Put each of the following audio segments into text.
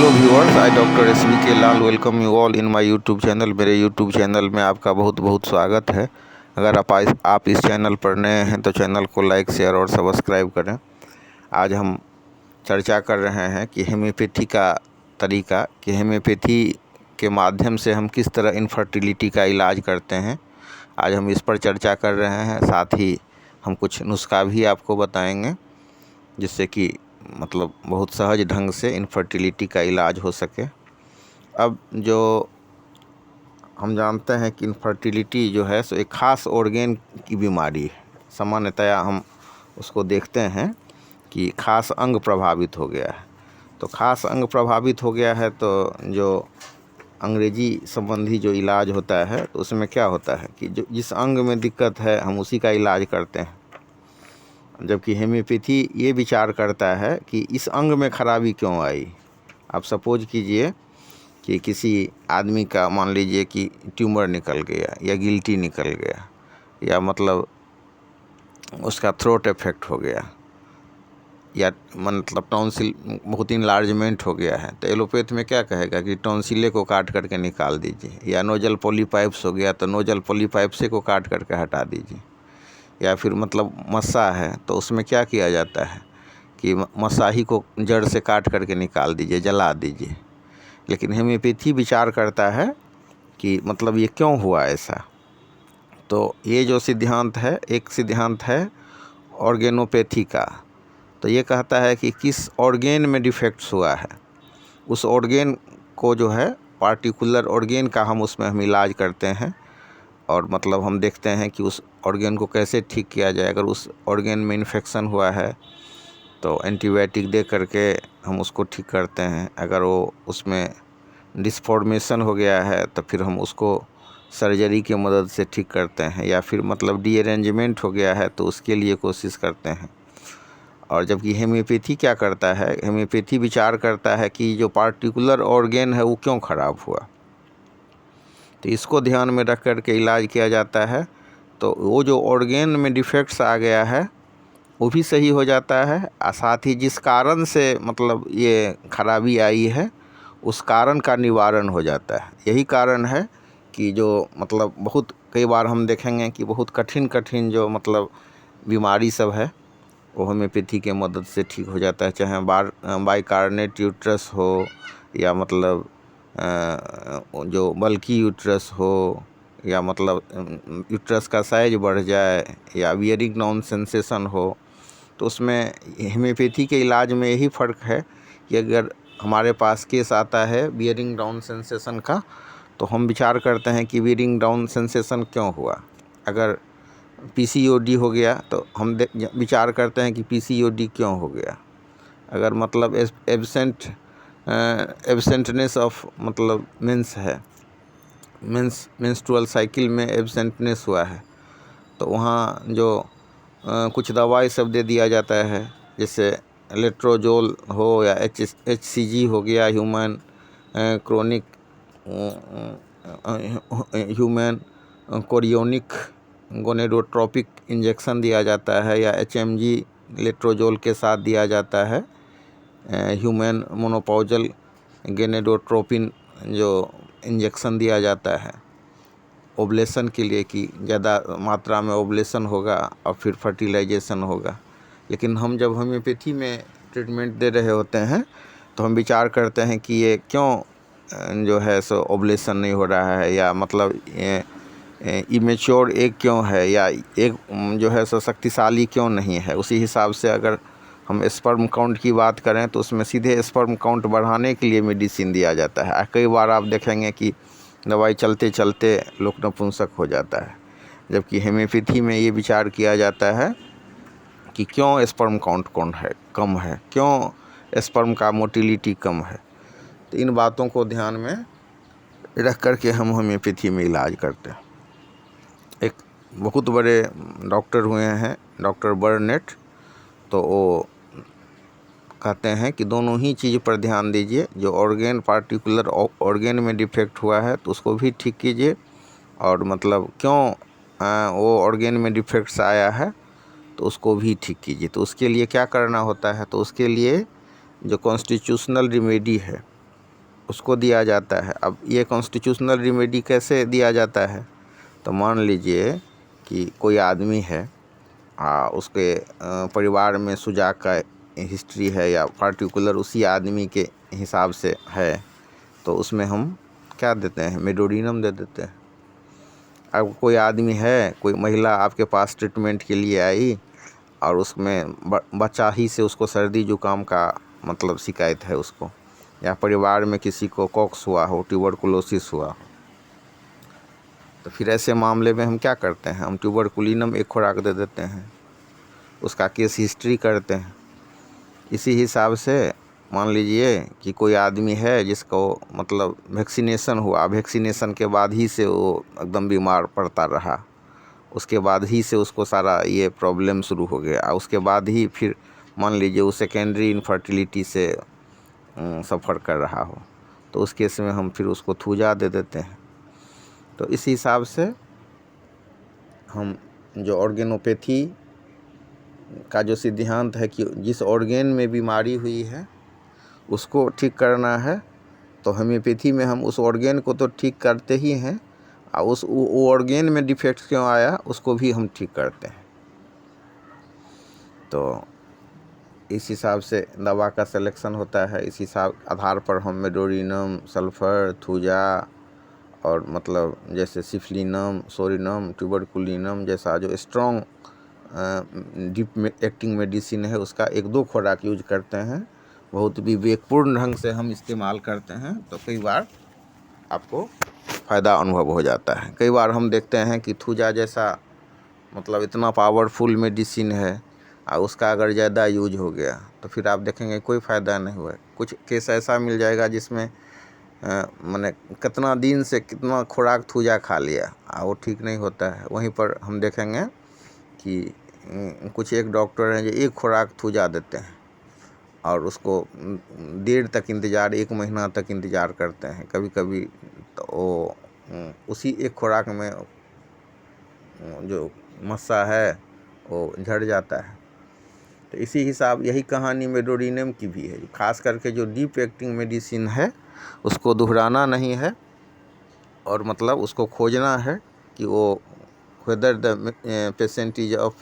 Hello viewers, I doctor SBK Lal welcome you all in my YouTube channel. मेरे YouTube channel में आपका बहुत बहुत स्वागत है। अगर आप इस चैनल पर नए हैं तो चैनल को लाइक, शेयर और सब्सक्राइब करें। आज हम चर्चा कर रहे हैं कि हेम्योपैथी का तरीका, कि हेम्योपैथी के माध्यम से हम किस तरह इनफर्टिलिटी का इलाज करते हैं। आज हम इस पर चर्चा कर रहे हैं। साथ ही हम कुछ नुस्खा भी आपको बताएंगे जिससे कि मतलब बहुत सहज ढंग से इनफर्टिलिटी का इलाज हो सके। अब जो हम जानते हैं कि इनफर्टिलिटी जो है सो एक ख़ास ऑर्गेन की बीमारी है। सामान्यतया हम उसको देखते हैं कि ख़ास अंग प्रभावित हो गया है। तो ख़ास अंग प्रभावित हो गया है तो जो अंग्रेजी संबंधी जो इलाज होता है तो उसमें क्या होता है कि जो जिस अंग में दिक्कत है हम उसी का इलाज करते हैं, जबकि हेम्योपैथी ये विचार करता है कि इस अंग में खराबी क्यों आई। आप सपोज कीजिए कि किसी आदमी का मान लीजिए कि ट्यूमर निकल गया या गिल्टी निकल गया या मतलब उसका थ्रोट इफेक्ट हो गया या मतलब टॉन्सिल बहुत इनलार्जमेंट हो गया है, तो एलोपैथ में क्या कहेगा कि टॉन्सिले को काट करके निकाल दीजिए। या नोजल पॉलीपाइप्स हो गया तो नोजल पॉलीपाइप से को काट करके हटा दीजिए। या फिर मतलब मस्सा है तो उसमें क्या किया जाता है कि मस्साही को जड़ से काट करके निकाल दीजिए, जला दीजिए। लेकिन हेम्योपैथी विचार करता है कि मतलब ये क्यों हुआ ऐसा। तो ये जो सिद्धांत है, एक सिद्धांत है ऑर्गेनोपैथी का। तो ये कहता है कि किस ऑर्गेन में डिफेक्ट्स हुआ है, उस ऑर्गेन को जो है पार्टिकुलर ऑर्गेन का हम इलाज करते हैं। और मतलब हम देखते हैं कि उस ऑर्गेन को कैसे ठीक किया जाए। अगर उस ऑर्गेन में इन्फेक्शन हुआ है तो एंटीबायोटिक दे करके हम उसको ठीक करते हैं। अगर वो उसमें डिसफॉर्मेशन हो गया है तो फिर हम उसको सर्जरी की मदद से ठीक करते हैं। या फिर मतलब डीअरेंजमेंट हो गया है तो उसके लिए कोशिश करते हैं। और जबकि हेम्योपैथी क्या करता है, हेम्योपैथी विचार करता है कि जो पार्टिकुलर ऑर्गेन है वो क्यों ख़राब हुआ, तो इसको ध्यान में रख कर के इलाज किया जाता है। तो वो जो ऑर्गेन में डिफेक्ट्स आ गया है वो भी सही हो जाता है। और साथ ही जिस कारण से मतलब ये खराबी आई है उस कारण का निवारण हो जाता है। यही कारण है कि जो मतलब बहुत कई बार हम देखेंगे कि बहुत कठिन कठिन जो मतलब बीमारी सब है वो होम्योपैथी के मदद से ठीक हो जाता है। चाहे बाइकार्नेट यूट्रस हो या मतलब जो बल्कि यूट्रस हो या मतलब यूट्रस का साइज बढ़ जाए या बियरिंग डाउन सेंसेशन हो। तो उसमें हेम्योपैथी के इलाज में यही फ़र्क है कि अगर हमारे पास केस आता है बियरिंग डाउन सेंसेशन का तो हम विचार करते हैं कि बियरिंग डाउन सेंसेशन क्यों हुआ। अगर PCOD हो गया तो हम विचार करते हैं कि PCOD क्यों हो गया। अगर मतलब एब्सेंटनेस ऑफ मतलब मेंस है, मेंस्ट्रुअल साइकिल में एब्सेंटनेस हुआ है तो वहाँ जो कुछ दवाई सब दे दिया जाता है, जैसे लेट्रोजोल हो या HCG हो गया, chronic human chorionic gonadotropic injection दिया जाता है या HMG लेट्रोजोल के साथ दिया जाता है। ह्यूमन मोनोपॉजल गेनेडोट्रोपिन जो इंजेक्शन दिया जाता है ओवुलेशन के लिए कि ज़्यादा मात्रा में ओवुलेशन होगा और फिर फर्टिलाइजेशन होगा। लेकिन हम जब होम्योपैथी में ट्रीटमेंट दे रहे होते हैं तो हम विचार करते हैं कि ये क्यों जो है सो ओवुलेशन नहीं हो रहा है, या मतलब इमेच्योर एग क्यों है, या एग जो है सो शक्तिशाली क्यों नहीं है। उसी हिसाब से अगर हम स्पर्म काउंट की बात करें तो उसमें सीधे स्पर्म काउंट बढ़ाने के लिए मेडिसिन दिया जाता है। कई बार आप देखेंगे कि दवाई चलते चलते लोग नपुंसक हो जाता है, जबकि हेम्योपैथी में ये विचार किया जाता है कि क्यों स्पर्म काउंट कम है, क्यों स्पर्म का मोटिलिटी कम है। तो इन बातों को ध्यान में रख कर के हम होम्योपैथी में इलाज करते हैं। एक बहुत बड़े डॉक्टर हुए हैं डॉक्टर बर्नेट, तो वो कहते हैं कि दोनों ही चीज़ पर ध्यान दीजिए। जो ऑर्गेन पार्टिकुलर ऑर्गेन में डिफेक्ट हुआ है तो उसको भी ठीक कीजिए, और मतलब क्यों वो ऑर्गेन में डिफेक्ट्स आया है तो उसको भी ठीक कीजिए। तो उसके लिए क्या करना होता है, तो उसके लिए जो कॉन्स्टिट्यूशनल रेमेडी है उसको दिया जाता है। अब ये कॉन्स्टिट्यूशनल रेमेडी कैसे दिया जाता है? तो मान लीजिए कि कोई आदमी है, उसके परिवार में सुजा का हिस्ट्री है या पार्टिकुलर उसी आदमी के हिसाब से है, तो उसमें हम क्या देते हैं? मेडोरिनम दे देते हैं। अब कोई आदमी है, कोई महिला आपके पास ट्रीटमेंट के लिए आई और उसमें बच्चा ही से उसको सर्दी जुकाम का मतलब शिकायत है उसको, या परिवार में किसी को कॉक्स हुआ हो, ट्यूबरकुलोसिस हुआ हो, तो फिर ऐसे मामले में हम क्या करते हैं? हम ट्यूबरकुलिनम एक खुराक दे देते हैं, उसका केस हिस्ट्री करते हैं। इसी हिसाब से मान लीजिए कि कोई आदमी है जिसको मतलब वैक्सीनेशन हुआ, वैक्सीनेशन के बाद ही से वो एकदम बीमार पड़ता रहा, उसके बाद ही से उसको सारा ये प्रॉब्लम शुरू हो गया, उसके बाद ही फिर मान लीजिए वो सेकेंडरी इनफर्टिलिटी से सफ़र कर रहा हो, तो उस केस में हम फिर उसको थूजा दे देते हैं। तो इस हिसाब से हम जो ऑर्गेनोपैथी का जो सिद्धांत है कि जिस ऑर्गेन में बीमारी हुई है उसको ठीक करना है, तो होम्योपैथी में हम उस ऑर्गेन को तो ठीक करते ही हैं, और उस वो ऑर्गेन में डिफेक्ट क्यों आया उसको भी हम ठीक करते हैं। तो इस हिसाब से दवा का सिलेक्शन होता है। इस हिसाब आधार पर हम मेडोरिनम, सल्फ़र, थूजा और मतलब जैसे सिफलिनम, सोरिनम, ट्यूबरकुलिनम जैसा जो स्ट्रॉन्ग डीप एक्टिंग मेडिसिन है उसका 1-2 खुराक यूज करते हैं। बहुत विवेकपूर्ण ढंग से हम इस्तेमाल करते हैं, तो कई बार आपको फ़ायदा अनुभव हो जाता है। कई बार हम देखते हैं कि थूजा जैसा मतलब इतना पावरफुल मेडिसिन है और उसका अगर ज़्यादा यूज हो गया तो फिर आप देखेंगे कोई फ़ायदा नहीं हुआ। कुछ केस ऐसा मिल जाएगा जिसमें मैंने कितना दिन से कितना खुराक थूजा खा लिया और वो ठीक नहीं होता है। वहीं पर हम देखेंगे कि कुछ एक डॉक्टर हैं जो एक खुराक थूजा देते हैं और उसको देर तक इंतज़ार, 1 महीना तक इंतज़ार करते हैं। कभी कभी तो वो उसी एक खुराक में जो मस्सा है वो झड़ जाता है। तो इसी हिसाब यही कहानी मेडोरिनम की भी है। खास करके जो डीप एक्टिंग मेडिसिन है उसको दोहराना नहीं है, और मतलब उसको खोजना है कि वो whether the patient is of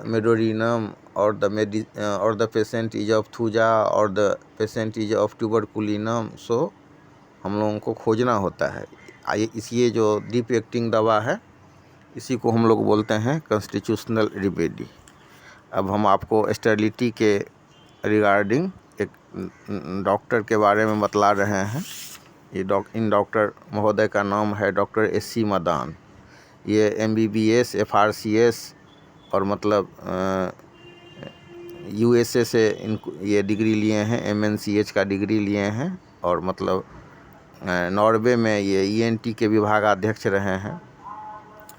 medorinum or the patient is of thuja or the patient is of tuberculinum। सो हम लोगों को खोजना होता है। ये जो डीप एक्टिंग दवा है इसी को हम लोग बोलते हैं कॉन्स्टिट्यूशनल रेमेडी। अब हम आपको स्टेरिलिटी के रिगार्डिंग एक डॉक्टर के बारे में बतला रहे हैं। इन डॉक्टर महोदय का नाम है डॉक्टर SC मदान। ये MBBS, FRCS और मतलब USA से इनको ये डिग्री लिए हैं, MNCH का डिग्री लिए हैं, और मतलब नॉर्वे में ये ENT के विभागाध्यक्ष रहे हैं।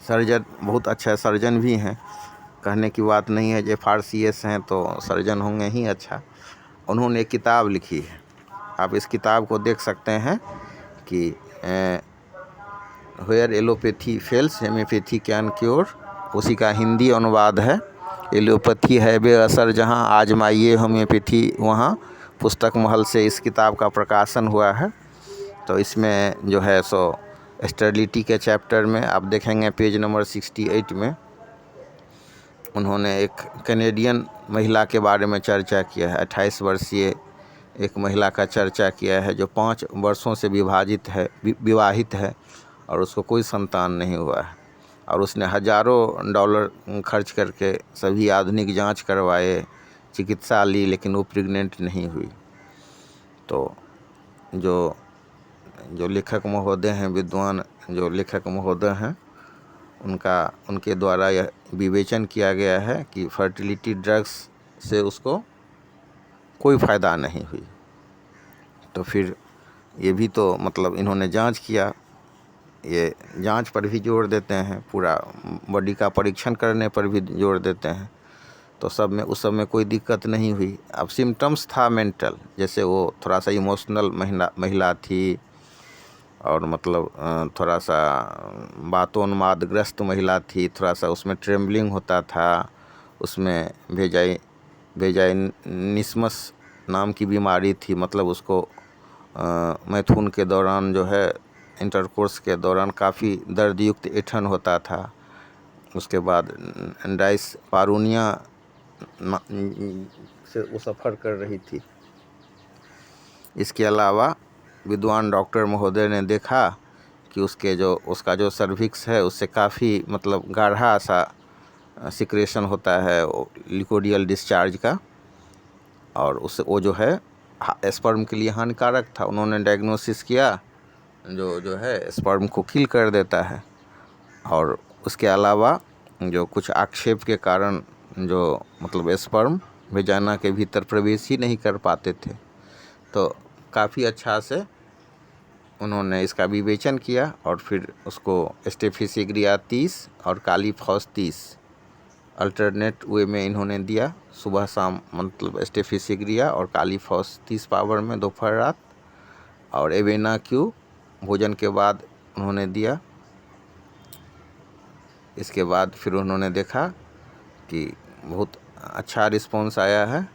सर्जन, बहुत अच्छा सर्जन भी हैं, कहने की बात नहीं है। जो FRCS हैं तो सर्जन होंगे ही अच्छा। उन्होंने एक किताब लिखी है, आप इस किताब को देख सकते हैं कि where allopathy fails homeopathy can cure. उसी का हिंदी अनुवाद है, एलोपैथी है बेअसर जहाँ आजमाइए होम्योपैथी वहाँ। पुस्तक महल से इस किताब का प्रकाशन हुआ है। तो इसमें जो है सो स्टेरिलिटी के चैप्टर में आप देखेंगे पेज नंबर 68 में उन्होंने एक कैनेडियन महिला के बारे में चर्चा किया है। 28 वर्षीय एक महिला का चर्चा किया है जो 5 वर्षों से विवाहित है और उसको कोई संतान नहीं हुआ है, और उसने हज़ारों डॉलर खर्च करके सभी आधुनिक जांच करवाए, चिकित्सा ली, लेकिन वो प्रेग्नेंट नहीं हुई। तो जो लेखक महोदय हैं, विद्वान जो लेखक महोदय हैं, उनके द्वारा यह विवेचन किया गया है कि फर्टिलिटी ड्रग्स से उसको कोई फ़ायदा नहीं हुई। तो फिर ये भी तो मतलब इन्होंने जांच किया, ये जांच पर भी जोर देते हैं, पूरा बॉडी का परीक्षण करने पर भी जोर देते हैं। तो उस सब में कोई दिक्कत नहीं हुई। अब सिम्टम्स था मेंटल, जैसे वो थोड़ा सा इमोशनल महिला थी, और मतलब थोड़ा सा बातोन्मादग्रस्त महिला थी, थोड़ा सा उसमें ट्रेम्बलिंग होता था, उसमें वेजाइनिस्मस नाम की बीमारी थी, मतलब उसको मैथुन के दौरान जो है इंटरकोर्स के दौरान काफ़ी दर्दयुक्त ऐंठन होता था। उसके बाद डायस्पारोनिया से वो सफ़र कर रही थी। इसके अलावा विद्वान डॉक्टर महोदय ने देखा कि उसका जो सर्विक्स है उससे काफ़ी मतलब गाढ़ा सा सिक्रेशन होता है लिकोडियल डिस्चार्ज का, और उससे वो जो है स्पर्म के लिए हानिकारक था। उन्होंने डायग्नोसिस किया जो है स्पर्म को किल कर देता है। और उसके अलावा जो कुछ आक्षेप के कारण जो मतलब स्पर्म वेजाइना के भीतर प्रवेश ही नहीं कर पाते थे, तो काफ़ी अच्छा से उन्होंने इसका विवेचन किया और फिर उसको स्टेफिसिग्रिया 30 और कालीफॉस 30 अल्टरनेट वे में इन्होंने दिया, सुबह शाम, मतलब स्टेफिसिग्रिया और कालीफॉस 30 पावर में दोपहर रात, और एवेना क्यू भोजन के बाद उन्होंने दिया। इसके बाद फिर उन्होंने देखा कि बहुत अच्छा रिस्पॉन्स आया है,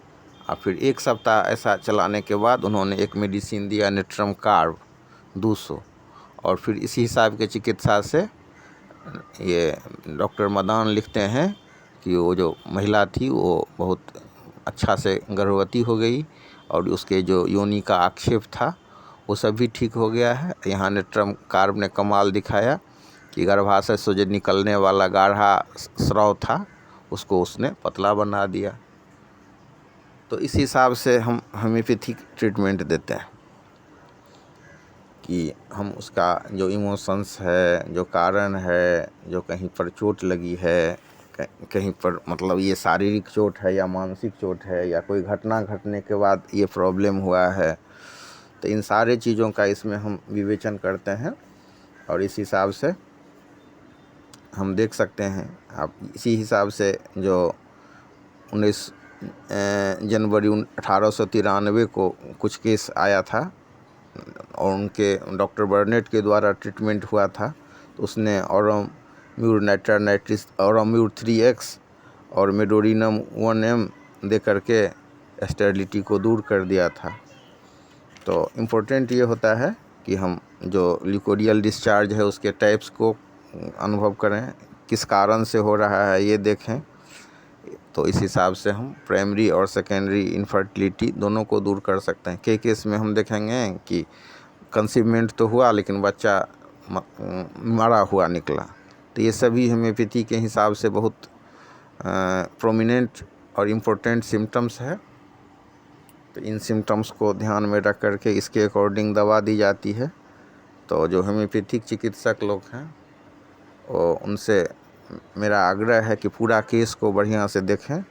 और फिर 1 सप्ताह ऐसा चलाने के बाद उन्होंने एक मेडिसिन दिया नेट्रम कार्ब 200, और फिर इसी हिसाब के चिकित्सा से ये डॉक्टर मदान लिखते हैं कि वो जो महिला थी वो बहुत अच्छा से गर्भवती हो गई, और उसके जो योनि का आक्षेप था वो सब भी ठीक हो गया है। यहाँ नेट्रम कार्ब ने कमाल दिखाया कि गर्भाशय से जो निकलने वाला गाढ़ा स्राव था उसको उसने पतला बना दिया। तो इस हिसाब से हम होम्योपैथिक ट्रीटमेंट देते हैं कि हम उसका जो इमोशंस है, जो कारण है, जो कहीं पर चोट लगी है, कहीं पर मतलब ये शारीरिक चोट है या मानसिक चोट है या कोई घटना घटने के बाद ये प्रॉब्लम हुआ है, तो इन सारे चीज़ों का इसमें हम विवेचन करते हैं। और इस हिसाब से हम देख सकते हैं, आप इसी हिसाब से जो 19 जनवरी 1893 को कुछ केस आया था और उनके डॉक्टर बर्नेट के द्वारा ट्रीटमेंट हुआ था, तो उसने ऑरोम्यूर नाइट्रानाइट्रिस, ऑरोम्यूर 3X और मेडोरिनम 1M दे करके स्टेरिलिटी को दूर कर दिया था। तो इम्पोर्टेंट ये होता है कि हम जो लिकोडियल डिस्चार्ज है उसके टाइप्स को अनुभव करें, किस कारण से हो रहा है ये देखें, तो इस हिसाब से हम प्राइमरी और सेकेंडरी इनफर्टिलिटी दोनों को दूर कर सकते हैं। कई केस में हम देखेंगे कि कंसीवमेंट तो हुआ लेकिन बच्चा मरा हुआ निकला, तो ये सभी होम्योपैथी के हिसाब से बहुत प्रोमिनेंट और इम्पोर्टेंट सिम्टम्स है। तो इन सिम्टम्स को ध्यान में रख करके इसके अकॉर्डिंग दवा दी जाती है। तो जो होम्योपैथिक चिकित्सक लोग हैं वो उनसे मेरा आग्रह है कि पूरा केस को बढ़िया से देखें,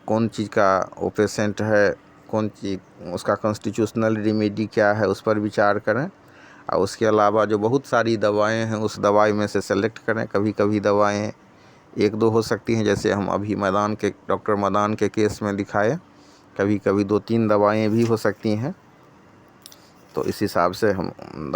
कौन चीज़ का वो पेशेंट है, कौन चीज़ उसका कॉन्स्टिट्यूशनल रेमेडी क्या है, उस पर विचार करें। और उसके अलावा जो बहुत सारी दवाएं हैं उस दवाई में से सेलेक्ट करें। कभी कभी दवाएं 1-2 हो सकती हैं, जैसे हम अभी डॉक्टर मदान के केस में दिखाए, कभी कभी 2-3 दवाएं भी हो सकती हैं। तो इस हिसाब से हम दवा